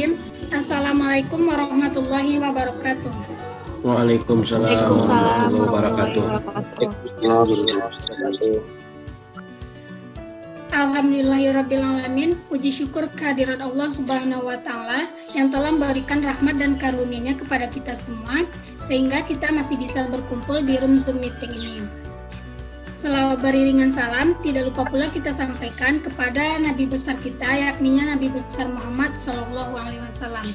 Bismillahirrahmanirrahim. Assalamualaikum warahmatullahi wabarakatuh. Waalaikumsalam warahmatullahi wabarakatuh. Alhamdulillahirrabbilalamin. Puji syukur kehadirat Allah Subhanahu wa Ta'ala yang telah memberikan rahmat dan karunia-Nya kepada kita semua, sehingga kita masih bisa berkumpul di room Zoom meeting ini. Selawat beriringan salam, tidak lupa pula kita sampaikan kepada Nabi besar kita, yakninya Nabi besar Muhammad SAW,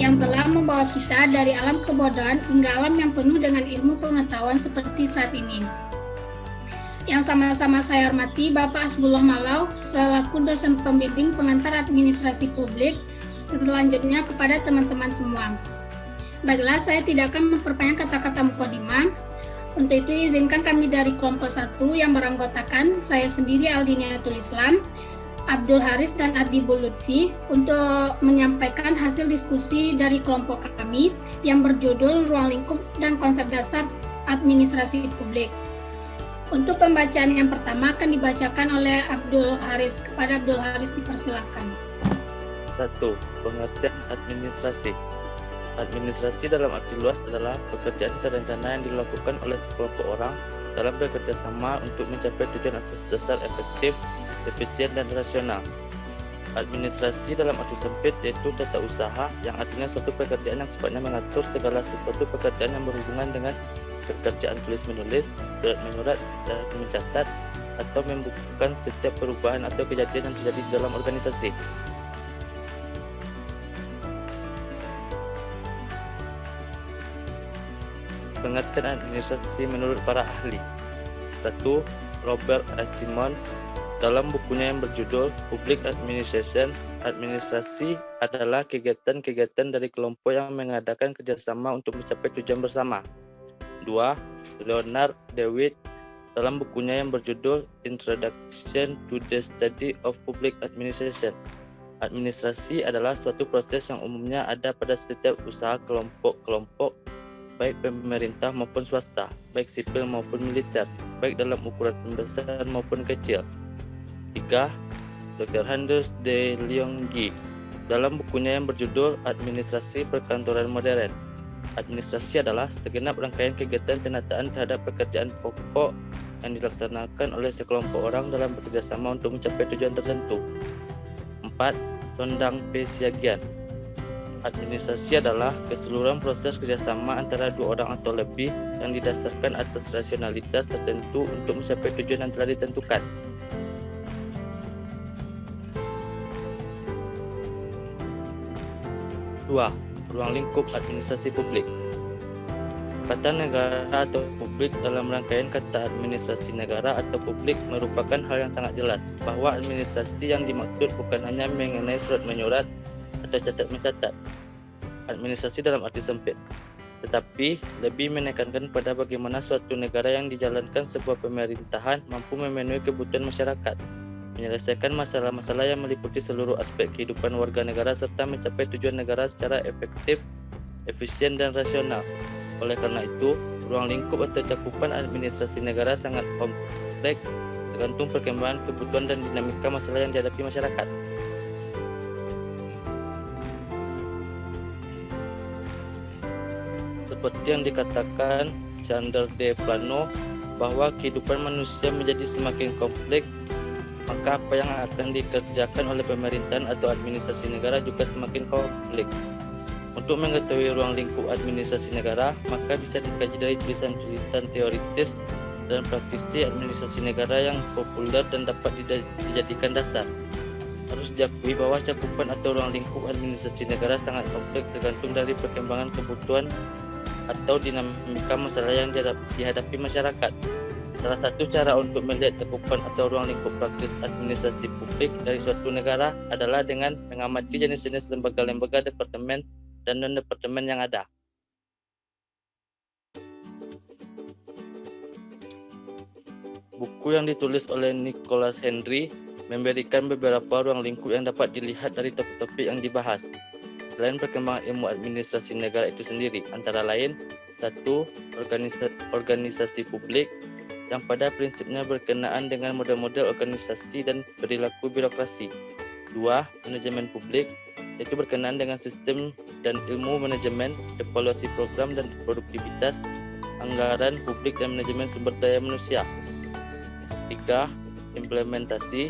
yang telah membawa kita dari alam kebodohan hingga alam yang penuh dengan ilmu pengetahuan seperti saat ini. Yang sama-sama saya hormati Bapak Hasbullah Malau selaku dosen pembimbing pengantar administrasi publik, selanjutnya kepada teman-teman semua. Baiklah, saya tidak akan memperpanjang kata-kata mukadimah. Untuk itu izinkan kami dari kelompok 1 yang beranggotakan saya sendiri Aldiniatul Islam, Abdul Haris dan Adi Lutfi untuk menyampaikan hasil diskusi dari kelompok kami yang berjudul Ruang Lingkup dan Konsep Dasar Administrasi Publik. Untuk pembacaan yang pertama akan dibacakan oleh Abdul Haris. Kepada Abdul Haris dipersilakan. 1. Pengertian administrasi. Administrasi dalam arti luas adalah pekerjaan terencana yang dilakukan oleh sekelompok orang dalam bekerja sama untuk mencapai tujuan atas dasar efektif, efisien, dan rasional. Administrasi dalam arti sempit yaitu tata usaha, yang artinya suatu pekerjaan yang sifatnya mengatur segala sesuatu pekerjaan yang berhubungan dengan pekerjaan tulis-menulis, surat menyurat, dan mencatat, atau membukukan setiap perubahan atau kejadian yang terjadi di dalam organisasi. Pengertian administrasi menurut para ahli. 1. Robert Asimon dalam bukunya yang berjudul Public Administration, administrasi adalah kegiatan-kegiatan dari kelompok yang mengadakan kerjasama untuk mencapai tujuan bersama. 2. Leonard Dewey dalam bukunya yang berjudul Introduction to the Study of Public Administration, administrasi adalah suatu proses yang umumnya ada pada setiap usaha kelompok-kelompok, baik pemerintah maupun swasta, baik sipil maupun militer, baik dalam ukuran besar maupun kecil. 3. Dr. Hans de Leonghi dalam bukunya yang berjudul Administrasi Perkantoran Modern, administrasi adalah segenap rangkaian kegiatan penataan terhadap pekerjaan pokok yang dilaksanakan oleh sekelompok orang dalam bekerjasama untuk mencapai tujuan tertentu. 4. Sondang P. Siagian. Administrasi adalah keseluruhan proses kerjasama antara dua orang atau lebih yang didasarkan atas rasionalitas tertentu untuk mencapai tujuan yang telah ditentukan. Dua, ruang lingkup administrasi publik. Kata negara atau publik dalam rangkaian kata administrasi negara atau publik merupakan hal yang sangat jelas bahwa administrasi yang dimaksud bukan hanya mengenai surat menyurat atau catat mencatat, administrasi dalam arti sempit, tetapi lebih menekankan pada bagaimana suatu negara yang dijalankan sebuah pemerintahan mampu memenuhi kebutuhan masyarakat, menyelesaikan masalah-masalah yang meliputi seluruh aspek kehidupan warga negara serta mencapai tujuan negara secara efektif, efisien, dan rasional. Oleh karena itu, ruang lingkup atau cakupan administrasi negara sangat kompleks tergantung perkembangan kebutuhan dan dinamika masalah yang dihadapi masyarakat. Seperti yang dikatakan Chandra De Plano bahwa kehidupan manusia menjadi semakin kompleks, maka apa yang akan dikerjakan oleh pemerintahan atau administrasi negara juga semakin kompleks. Untuk mengetahui ruang lingkup administrasi negara, maka bisa dikaji dari tulisan-tulisan teoritis dan praktisi administrasi negara yang populer dan dapat dijadikan dasar. Harus diakui bahwa cakupan atau ruang lingkup administrasi negara sangat kompleks tergantung dari perkembangan kebutuhan atau dinamika masalah yang dihadapi masyarakat. Salah satu cara untuk melihat cakupan atau ruang lingkup praktis administrasi publik dari suatu negara adalah dengan mengamati jenis-jenis lembaga-lembaga, departemen, dan non-departemen yang ada. Buku yang ditulis oleh Nicholas Henry memberikan beberapa ruang lingkup yang dapat dilihat dari topik-topik yang dibahas. Selain perkembangan ilmu administrasi negara itu sendiri, antara lain 1. Organisasi publik yang pada prinsipnya berkenaan dengan model-model organisasi dan perilaku birokrasi. 2. Manajemen publik yaitu berkenaan dengan sistem dan ilmu manajemen, evaluasi program dan produktivitas, anggaran publik dan manajemen sumber daya manusia. 3. Implementasi,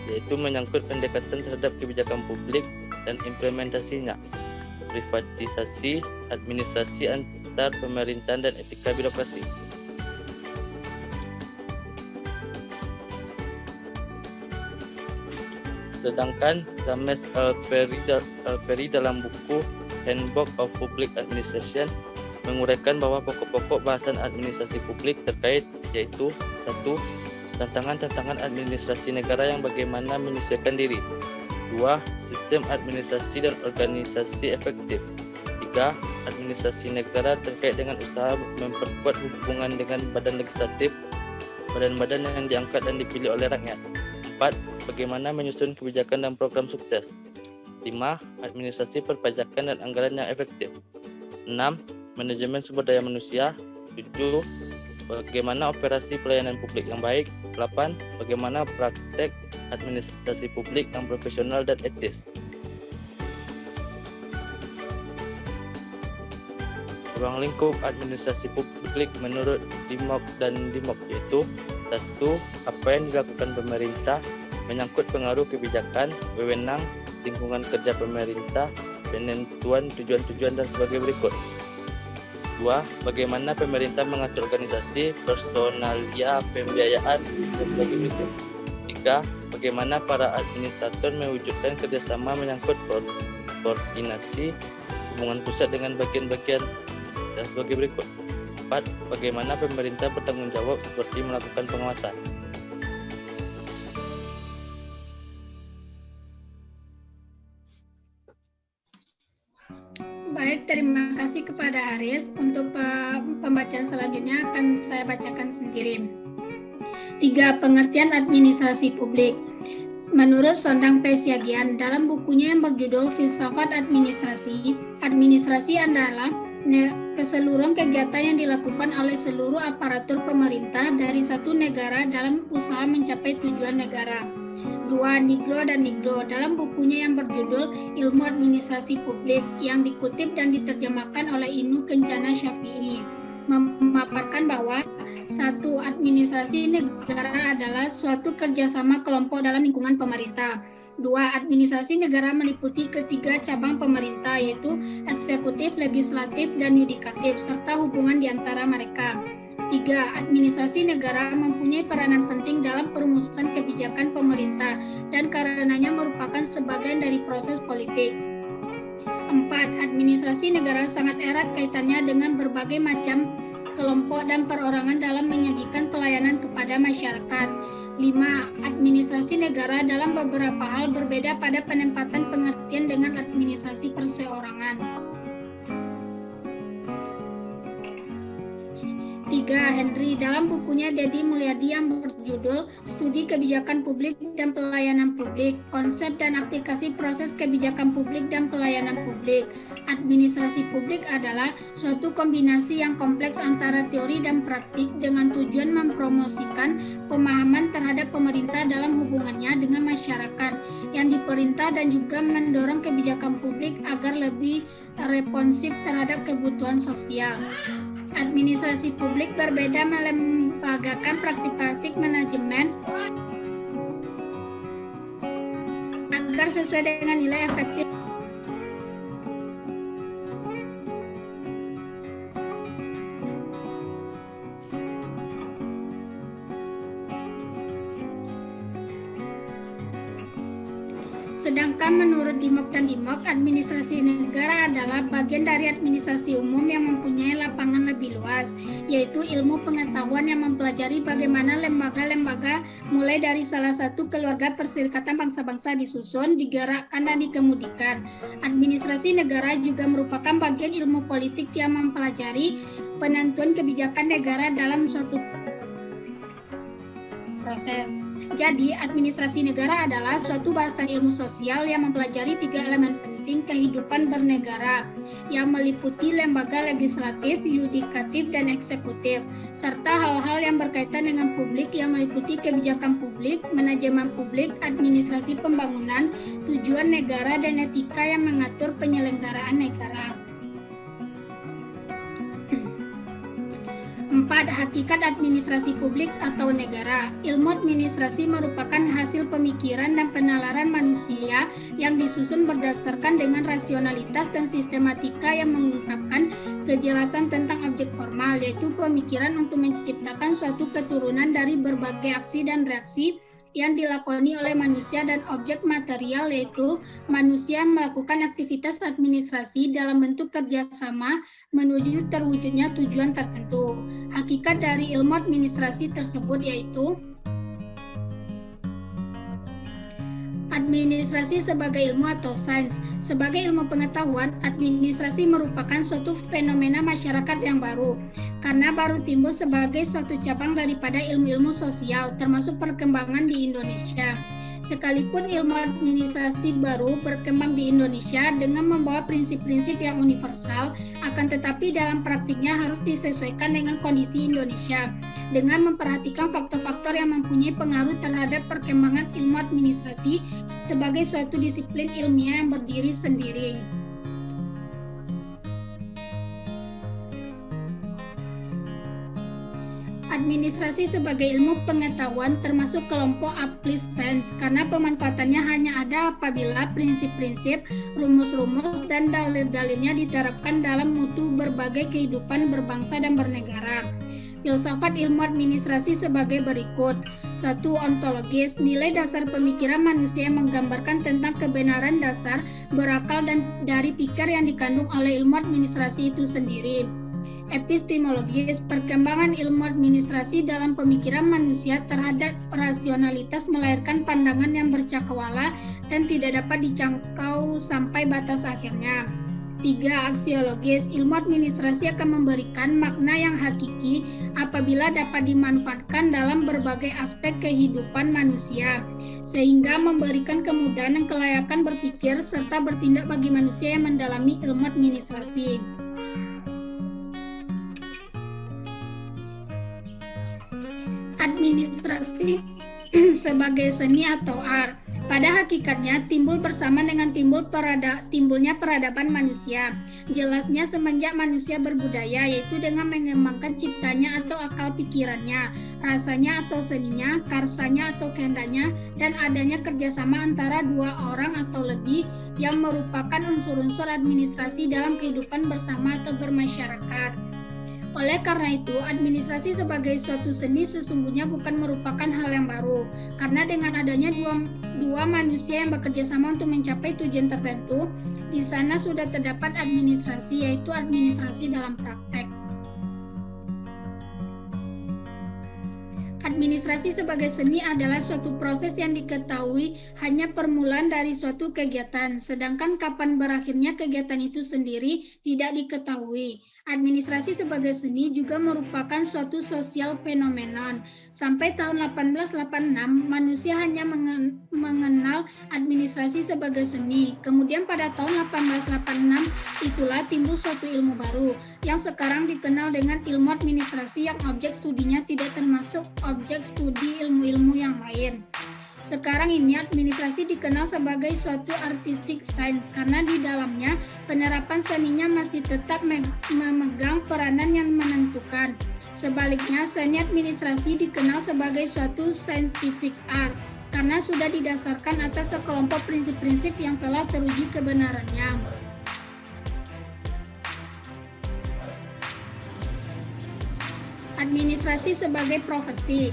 yaitu menyangkut pendekatan terhadap kebijakan publik dan implementasinya, privatisasi, administrasi antar pemerintahan dan etika birokrasi. Sedangkan James Alperi dalam buku Handbook of Public Administration menguraikan bahwa pokok-pokok bahasan administrasi publik terkait yaitu 1. Tantangan-tantangan administrasi negara yang bagaimana menyesuaikan diri. 2. Sistem administrasi dan organisasi efektif. 3. Administrasi negara terkait dengan usaha memperkuat hubungan dengan badan legislatif, badan-badan yang diangkat dan dipilih oleh rakyat. 4. Bagaimana menyusun kebijakan dan program sukses. 5. Administrasi perpajakan dan anggaran yang efektif. 6. Manajemen sumber daya manusia. 7. Bagaimana operasi pelayanan publik yang baik. 8. Bagaimana praktek administrasi publik yang profesional dan etis. Ruang lingkup administrasi publik menurut DIMOP dan DIMOP yaitu 1. Apa yang dilakukan pemerintah menyangkut pengaruh kebijakan, wewenang, lingkungan kerja pemerintah, penentuan tujuan-tujuan dan sebagai berikut. 2. Bagaimana pemerintah mengatur organisasi, personalia, pembiayaan, dan sebagai berikut. 3. Bagaimana para administrator mewujudkan kerjasama menyangkut koordinasi, hubungan pusat dengan bagian-bagian, dan sebagai berikut. 4. Bagaimana pemerintah bertanggung jawab seperti melakukan pengawasan. Baik, terima kasih kepada Haris. Untuk pembacaan selanjutnya akan saya bacakan sendiri. 3. Pengertian administrasi publik. Menurut Sondang P. Siagian, dalam bukunya yang berjudul Filsafat Administrasi, administrasi adalah keseluruhan kegiatan yang dilakukan oleh seluruh aparatur pemerintah dari satu negara dalam usaha mencapai tujuan negara. 2. Nigro dan Nigro dalam bukunya yang berjudul Ilmu Administrasi Publik yang dikutip dan diterjemahkan oleh Ibnu Kencana Syafi'i memaparkan bahwa 1. Administrasi negara adalah suatu kerjasama kelompok dalam lingkungan pemerintah. 2. Administrasi negara meliputi ketiga cabang pemerintah yaitu eksekutif, legislatif, dan yudikatif serta hubungan di antara mereka. 3. Administrasi negara mempunyai peranan penting dalam perumusan kebijakan pemerintah dan karenanya merupakan sebagian dari proses politik. 4. Administrasi negara sangat erat kaitannya dengan berbagai macam kelompok dan perorangan dalam menyajikan pelayanan kepada masyarakat. 5. Administrasi negara dalam beberapa hal berbeda pada penempatan pengertian dengan administrasi perseorangan. 3. Henry dalam bukunya Dedi Mulyadi yang berjudul Studi Kebijakan Publik dan Pelayanan Publik, Konsep dan Aplikasi Proses Kebijakan Publik dan Pelayanan Publik. Administrasi publik adalah suatu kombinasi yang kompleks antara teori dan praktik dengan tujuan mempromosikan pemahaman terhadap pemerintah dalam hubungannya dengan masyarakat yang diperintah dan juga mendorong kebijakan publik agar lebih responsif terhadap kebutuhan sosial. Administrasi publik berbeda melembagakan praktik-praktik manajemen agar sesuai dengan nilai efektif. Sedangkan menurut DIMOK dan DIMOK, administrasi negara adalah bagian dari administrasi umum yang mempunyai lapangan lebih luas, yaitu ilmu pengetahuan yang mempelajari bagaimana lembaga-lembaga mulai dari salah satu keluarga perserikatan bangsa-bangsa disusun, digerakkan, dan dikemudikan. Administrasi negara juga merupakan bagian ilmu politik yang mempelajari penentuan kebijakan negara dalam suatu proses. Jadi, administrasi negara adalah suatu bahasan ilmu sosial yang mempelajari 3 elemen penting kehidupan bernegara, yang meliputi lembaga legislatif, yudikatif, dan eksekutif, serta hal-hal yang berkaitan dengan publik yang meliputi kebijakan publik, manajemen publik, administrasi pembangunan, tujuan negara, dan etika yang mengatur penyelenggaraan negara. 4. Hakikat administrasi publik atau negara. Ilmu administrasi merupakan hasil pemikiran dan penalaran manusia yang disusun berdasarkan dengan rasionalitas dan sistematika yang mengungkapkan kejelasan tentang objek formal, yaitu pemikiran untuk menciptakan suatu keturunan dari berbagai aksi dan reaksi yang dilakoni oleh manusia dan objek material, yaitu manusia melakukan aktivitas administrasi dalam bentuk kerjasama menuju terwujudnya tujuan tertentu. Hakikat dari ilmu administrasi tersebut yaitu administrasi sebagai ilmu atau sains. Sebagai ilmu pengetahuan, administrasi merupakan suatu fenomena masyarakat yang baru, karena baru timbul sebagai suatu cabang daripada ilmu-ilmu sosial, termasuk perkembangan di Indonesia. Sekalipun ilmu administrasi baru berkembang di Indonesia dengan membawa prinsip-prinsip yang universal, akan tetapi dalam praktiknya harus disesuaikan dengan kondisi Indonesia, dengan memperhatikan faktor-faktor yang mempunyai pengaruh terhadap perkembangan ilmu administrasi sebagai suatu disiplin ilmiah yang berdiri sendiri. Administrasi sebagai ilmu pengetahuan termasuk kelompok applied science karena pemanfaatannya hanya ada apabila prinsip-prinsip, rumus-rumus, dan dalil-dalilnya diterapkan dalam mutu berbagai kehidupan berbangsa dan bernegara. Filsafat ilmu administrasi sebagai berikut. 1. Ontologis, nilai dasar pemikiran manusia yang menggambarkan tentang kebenaran dasar, berakal, dan dari pikir yang dikandung oleh ilmu administrasi itu sendiri. Epistemologis, perkembangan ilmu administrasi dalam pemikiran manusia terhadap rasionalitas melahirkan pandangan yang bercakrawala dan tidak dapat dijangkau sampai batas akhirnya. 3. Aksiologis, ilmu administrasi akan memberikan makna yang hakiki apabila dapat dimanfaatkan dalam berbagai aspek kehidupan manusia, sehingga memberikan kemudahan dan kelayakan berpikir serta bertindak bagi manusia yang mendalami ilmu administrasi. Administrasi sebagai seni atau art. Pada hakikatnya timbul bersama dengan timbulnya peradaban manusia. Jelasnya semenjak manusia berbudaya, yaitu dengan mengembangkan ciptanya atau akal pikirannya, rasanya atau seninya, karsanya atau kehendaknya, dan adanya kerjasama antara dua orang atau lebih yang merupakan unsur-unsur administrasi dalam kehidupan bersama atau bermasyarakat. Oleh karena itu, administrasi sebagai suatu seni sesungguhnya bukan merupakan hal yang baru, karena dengan adanya dua manusia yang bekerja sama untuk mencapai tujuan tertentu, di sana sudah terdapat administrasi, yaitu administrasi dalam praktek. Administrasi sebagai seni adalah suatu proses yang diketahui hanya permulaan dari suatu kegiatan, sedangkan kapan berakhirnya kegiatan itu sendiri tidak diketahui. Administrasi sebagai seni juga merupakan suatu sosial fenomenon. Sampai tahun 1886, manusia hanya mengenal administrasi sebagai seni. Kemudian pada tahun 1886, itulah timbul suatu ilmu baru, yang sekarang dikenal dengan ilmu administrasi yang objek studinya tidak termasuk objek studi ilmu-ilmu yang lain. Sekarang ini administrasi dikenal sebagai suatu artistic science karena di dalamnya penerapan seninya masih tetap memegang peranan yang menentukan. Sebaliknya, seni administrasi dikenal sebagai suatu scientific art karena sudah didasarkan atas sekelompok prinsip-prinsip yang telah teruji kebenarannya. Administrasi sebagai profesi.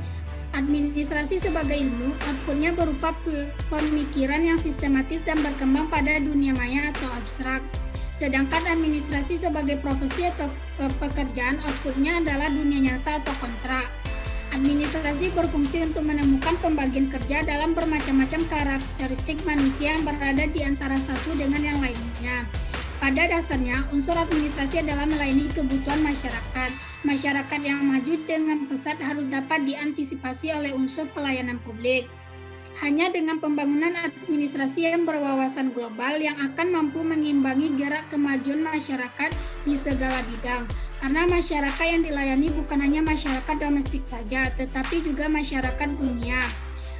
Administrasi sebagai ilmu, outputnya berupa pemikiran yang sistematis dan berkembang pada dunia maya atau abstrak. Sedangkan administrasi sebagai profesi atau pekerjaan, outputnya adalah dunia nyata atau kontrak. Administrasi berfungsi untuk menemukan pembagian kerja dalam bermacam-macam karakteristik manusia yang berada di antara satu dengan yang lainnya. Pada dasarnya, unsur administrasi adalah melayani kebutuhan masyarakat. Masyarakat yang maju dengan pesat harus dapat diantisipasi oleh unsur pelayanan publik. Hanya dengan pembangunan administrasi yang berwawasan global yang akan mampu mengimbangi gerak kemajuan masyarakat di segala bidang. Karena masyarakat yang dilayani bukan hanya masyarakat domestik saja, tetapi juga masyarakat dunia.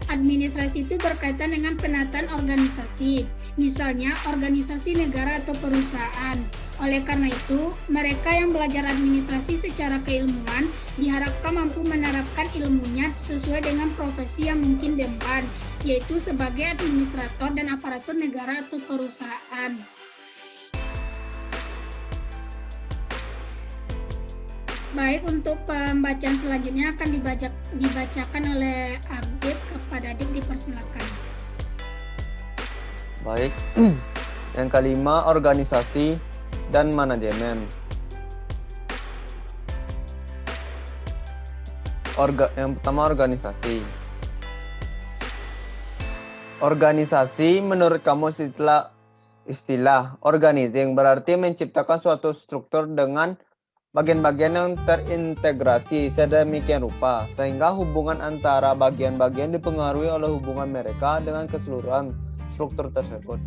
Administrasi itu berkaitan dengan penataan organisasi, misalnya organisasi negara atau perusahaan. Oleh karena itu, mereka yang belajar administrasi secara keilmuan diharapkan mampu menerapkan ilmunya sesuai dengan profesi yang mungkin diemban, yaitu sebagai administrator dan aparatur negara atau perusahaan. Baik, untuk pembacaan selanjutnya akan dibacakan oleh Abid. Kepada Adik dipersilakan. Baik, yang kelima organisasi dan manajemen. Yang pertama organisasi. Organisasi menurut kamu istilah organizing berarti menciptakan suatu struktur dengan bagian-bagian yang terintegrasi sedemikian rupa sehingga hubungan antara bagian-bagian dipengaruhi oleh hubungan mereka dengan keseluruhan struktur tersebut.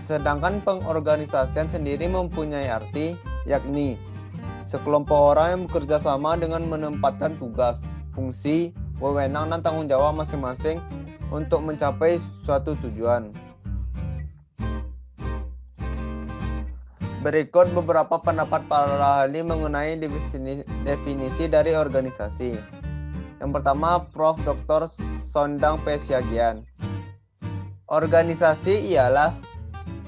Sedangkan pengorganisasian sendiri mempunyai arti, yakni sekelompok orang yang bekerja sama dengan menempatkan tugas, fungsi, wewenang dan tanggung jawab masing-masing untuk mencapai suatu tujuan. Berikut beberapa pendapat para ahli mengenai definisi dari organisasi. Yang pertama, Prof. Dr. Sondang P. Siagian. Organisasi ialah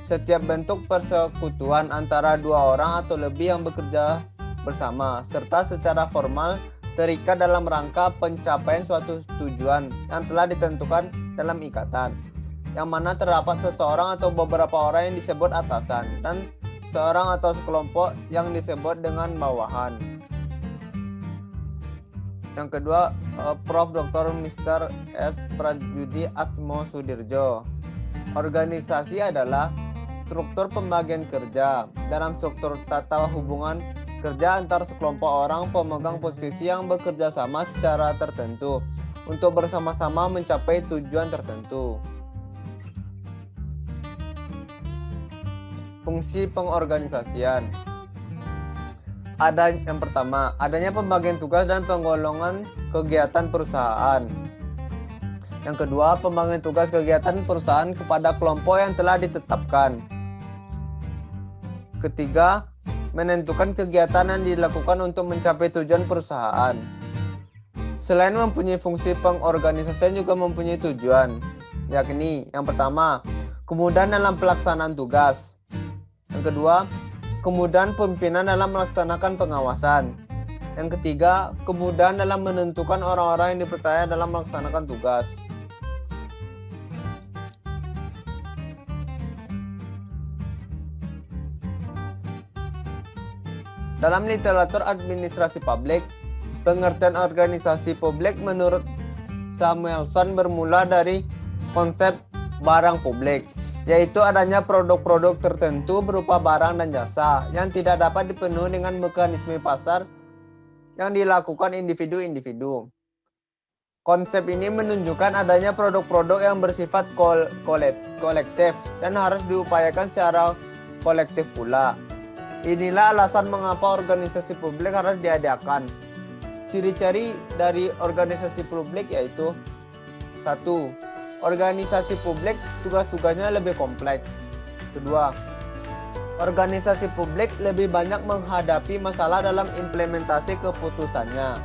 setiap bentuk persekutuan antara dua orang atau lebih yang bekerja bersama, serta secara formal terikat dalam rangka pencapaian suatu tujuan yang telah ditentukan dalam ikatan, yang mana terdapat seseorang atau beberapa orang yang disebut atasan, dan seorang atau sekelompok yang disebut dengan bawahan. Yang kedua, Prof. Dr. Mr. S. Prajudi Atsmo Sudirjo. Organisasi adalah struktur pembagian kerja dalam struktur tata hubungan kerja antar sekelompok orang pemegang posisi yang bekerja sama secara tertentu untuk bersama-sama mencapai tujuan tertentu. Fungsi pengorganisasian. Yang pertama, adanya pembagian tugas dan penggolongan kegiatan perusahaan. Yang kedua, pembagian tugas kegiatan perusahaan kepada kelompok yang telah ditetapkan. Ketiga, menentukan kegiatan yang dilakukan untuk mencapai tujuan perusahaan. Selain mempunyai fungsi pengorganisasian juga mempunyai tujuan, yakni yang pertama, kemudahan dalam pelaksanaan tugas. Yang kedua, kemudahan pimpinan dalam melaksanakan pengawasan. Yang ketiga, kemudahan dalam menentukan orang-orang yang dipercaya dalam melaksanakan tugas. Dalam literatur administrasi publik, pengertian organisasi publik menurut Samuelson bermula dari konsep barang publik, yaitu adanya produk-produk tertentu berupa barang dan jasa yang tidak dapat dipenuhi dengan mekanisme pasar yang dilakukan individu-individu. Konsep ini menunjukkan adanya produk-produk yang bersifat kolektif dan harus diupayakan secara kolektif pula. Inilah alasan mengapa organisasi publik harus diadakan. Ciri-ciri dari organisasi publik yaitu 1. Organisasi publik tugas-tugasnya lebih kompleks. Kedua, organisasi publik lebih banyak menghadapi masalah dalam implementasi keputusannya.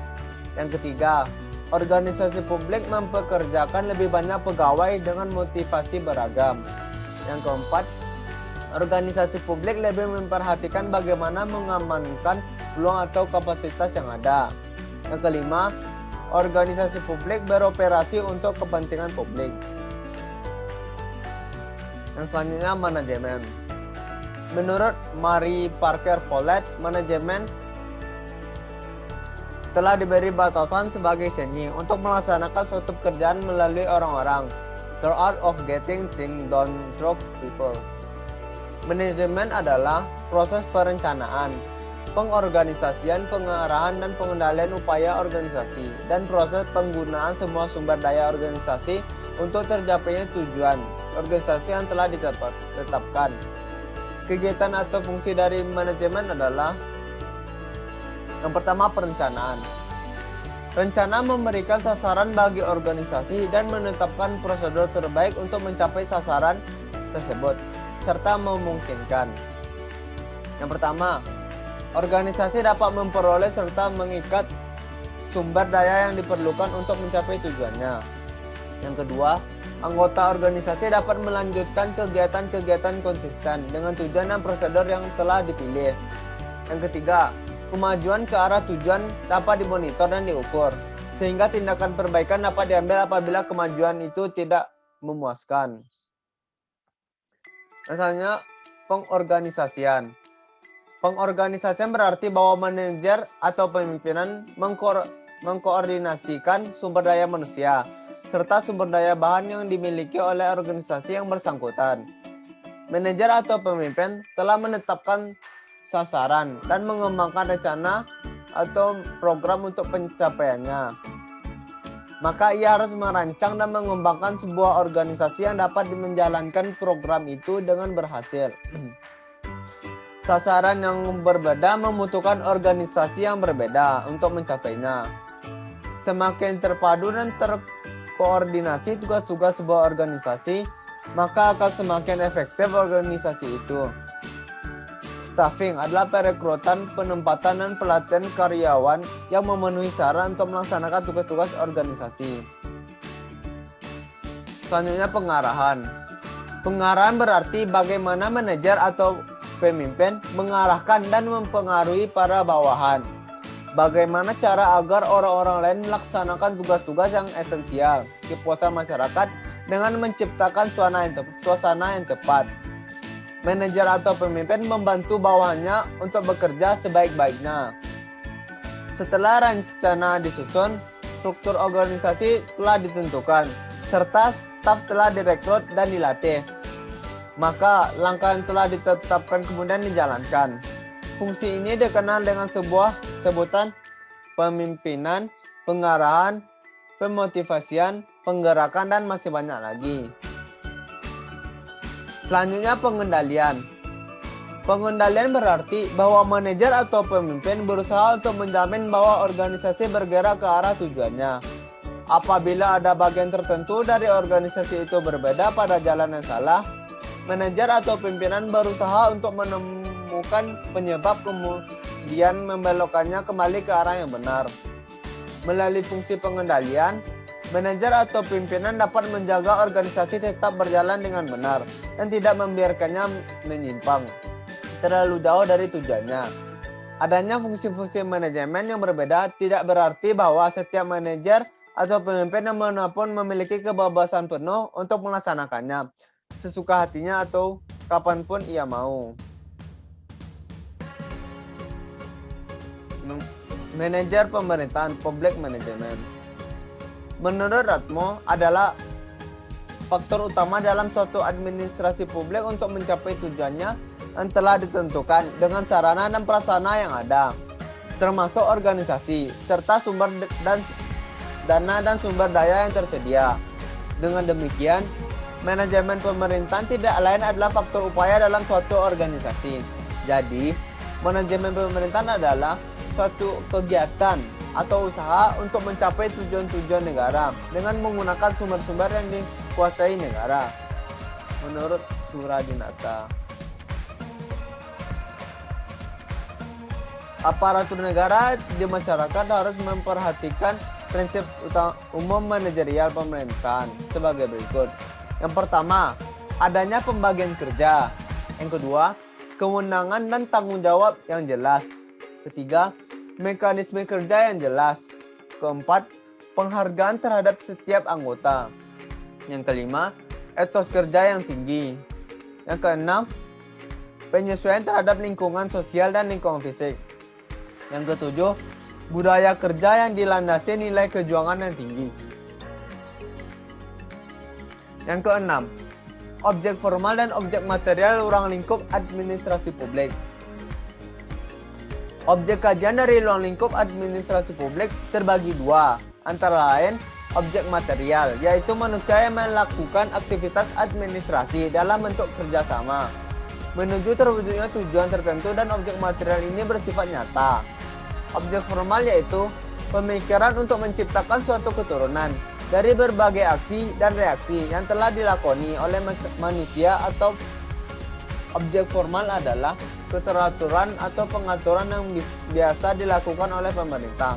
Yang ketiga, organisasi publik mempekerjakan lebih banyak pegawai dengan motivasi beragam. Yang keempat, organisasi publik lebih memperhatikan bagaimana mengamankan peluang atau kapasitas yang ada. Yang kelima, organisasi publik beroperasi untuk kepentingan publik. Yang selanjutnya, manajemen. Menurut Mary Parker Follett, manajemen telah diberi batasan sebagai seni untuk melaksanakan suatu pekerjaan melalui orang-orang. The art of getting things done through people. Manajemen adalah proses perencanaan, pengorganisasian, pengarahan, dan pengendalian upaya organisasi, dan proses penggunaan semua sumber daya organisasi untuk tercapainya tujuan organisasi yang telah ditetapkan. Kegiatan atau fungsi dari manajemen adalah yang pertama, perencanaan. Rencana memberikan sasaran bagi organisasi dan menetapkan prosedur terbaik untuk mencapai sasaran tersebut, serta memungkinkan. Yang pertama, organisasi dapat memperoleh serta mengikat sumber daya yang diperlukan untuk mencapai tujuannya. Yang kedua, anggota organisasi dapat melanjutkan kegiatan-kegiatan konsisten dengan tujuan dan prosedur yang telah dipilih. Yang ketiga, kemajuan ke arah tujuan dapat dimonitor dan diukur, sehingga tindakan perbaikan dapat diambil apabila kemajuan itu tidak memuaskan. Misalnya, pengorganisasian. Pengorganisasian berarti bahwa manajer atau pemimpinan mengkoordinasikan sumber daya manusia, serta sumber daya bahan yang dimiliki oleh organisasi yang bersangkutan. Manajer atau pemimpin telah menetapkan sasaran dan mengembangkan rencana atau program untuk pencapaiannya. Maka ia harus merancang dan mengembangkan sebuah organisasi yang dapat menjalankan program itu dengan berhasil. Sasaran yang berbeda membutuhkan organisasi yang berbeda untuk mencapainya. Semakin terpadu dan terkoordinasi tugas-tugas sebuah organisasi, maka akan semakin efektif organisasi itu. Staffing adalah perekrutan, penempatan, dan pelatihan karyawan yang memenuhi syarat untuk melaksanakan tugas-tugas organisasi. Selanjutnya, pengarahan. Pengarahan berarti bagaimana manajer atau pemimpin mengarahkan dan mempengaruhi para bawahan. Bagaimana cara agar orang-orang lain melaksanakan tugas-tugas yang esensial, kepuasan masyarakat dengan menciptakan suasana yang tepat. Manajer atau pemimpin membantu bawahannya untuk bekerja sebaik-baiknya. Setelah rencana disusun, struktur organisasi telah ditentukan, serta staf telah direkrut dan dilatih. Maka langkah yang telah ditetapkan kemudian dijalankan. Fungsi ini dikenal dengan sebuah sebutan pemimpinan, pengarahan, pemotivasian, penggerakan, dan masih banyak lagi. Selanjutnya, pengendalian. Pengendalian berarti bahwa manajer atau pemimpin berusaha untuk menjamin bahwa organisasi bergerak ke arah tujuannya. Apabila ada bagian tertentu dari organisasi itu berbeda pada jalan yang salah, manajer atau pimpinan berusaha untuk menemukan penyebab kemudian membelokkannya kembali ke arah yang benar. Melalui fungsi pengendalian, manajer atau pimpinan dapat menjaga organisasi tetap berjalan dengan benar dan tidak membiarkannya menyimpang terlalu jauh dari tujuannya. Adanya fungsi-fungsi manajemen yang berbeda tidak berarti bahwa setiap manajer atau pemimpin manapun memiliki kebebasan penuh untuk melaksanakannya sesuka hatinya atau kapanpun ia mau. Manajer pemerintahan, public management. Menurut Ratmo adalah faktor utama dalam suatu administrasi publik untuk mencapai tujuannya yang telah ditentukan dengan sarana dan prasarana yang ada, termasuk organisasi, serta sumber dan dana dan sumber daya yang tersedia. Dengan demikian, manajemen pemerintahan tidak lain adalah faktor upaya dalam suatu organisasi. Jadi, manajemen pemerintahan adalah suatu kegiatan atau usaha untuk mencapai tujuan-tujuan negara dengan menggunakan sumber-sumber yang dikuasai negara. Menurut Suradinata, aparatur negara di masyarakat harus memperhatikan prinsip umum manajerial pemerintahan sebagai berikut. Yang pertama, adanya pembagian kerja. Yang kedua, kewenangan dan tanggung jawab yang jelas. Ketiga, mekanisme kerja yang jelas. Keempat, penghargaan terhadap setiap anggota. Yang kelima, etos kerja yang tinggi. Yang keenam, penyesuaian terhadap lingkungan sosial dan lingkungan fisik. Yang ketujuh, budaya kerja yang dilandasi nilai kejuangan yang tinggi. Yang keenam, objek formal dan objek material ruang lingkup administrasi publik. Objek kajian dari ruang lingkup administrasi publik terbagi dua, antara lain objek material, yaitu manusia yang melakukan aktivitas administrasi dalam bentuk kerjasama menuju terwujudnya tujuan tertentu, dan objek material ini bersifat nyata. Objek formal yaitu pemikiran untuk menciptakan suatu keturunan dari berbagai aksi dan reaksi yang telah dilakoni oleh manusia, atau objek formal adalah keteraturan atau pengaturan yang biasa dilakukan oleh pemerintah.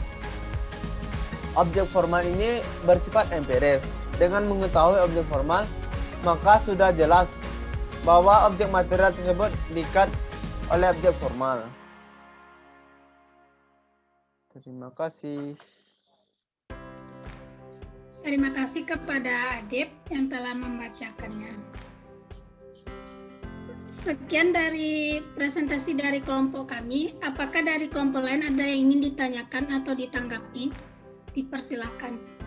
Objek formal ini bersifat empiris. Dengan mengetahui objek formal, maka sudah jelas bahwa objek material tersebut diikat oleh objek formal. Terima kasih. Terima kasih kepada Adib yang telah membacakannya. Sekian dari presentasi dari kelompok kami. Apakah dari kelompok lain ada yang ingin ditanyakan atau ditanggapi? Dipersilakan.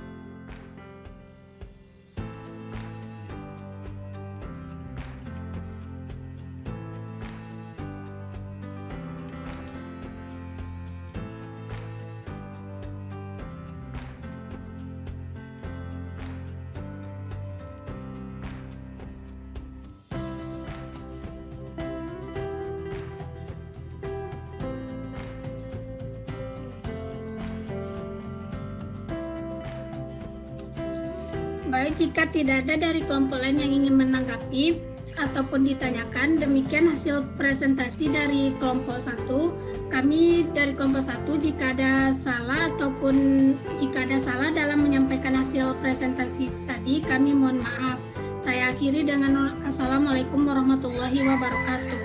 Baik, jika tidak ada dari kelompok lain yang ingin menanggapi ataupun ditanyakan, demikian hasil presentasi dari kelompok 1. Kami dari kelompok 1, jika ada salah dalam menyampaikan hasil presentasi tadi, kami mohon maaf. Saya akhiri dengan Assalamualaikum warahmatullahi wabarakatuh.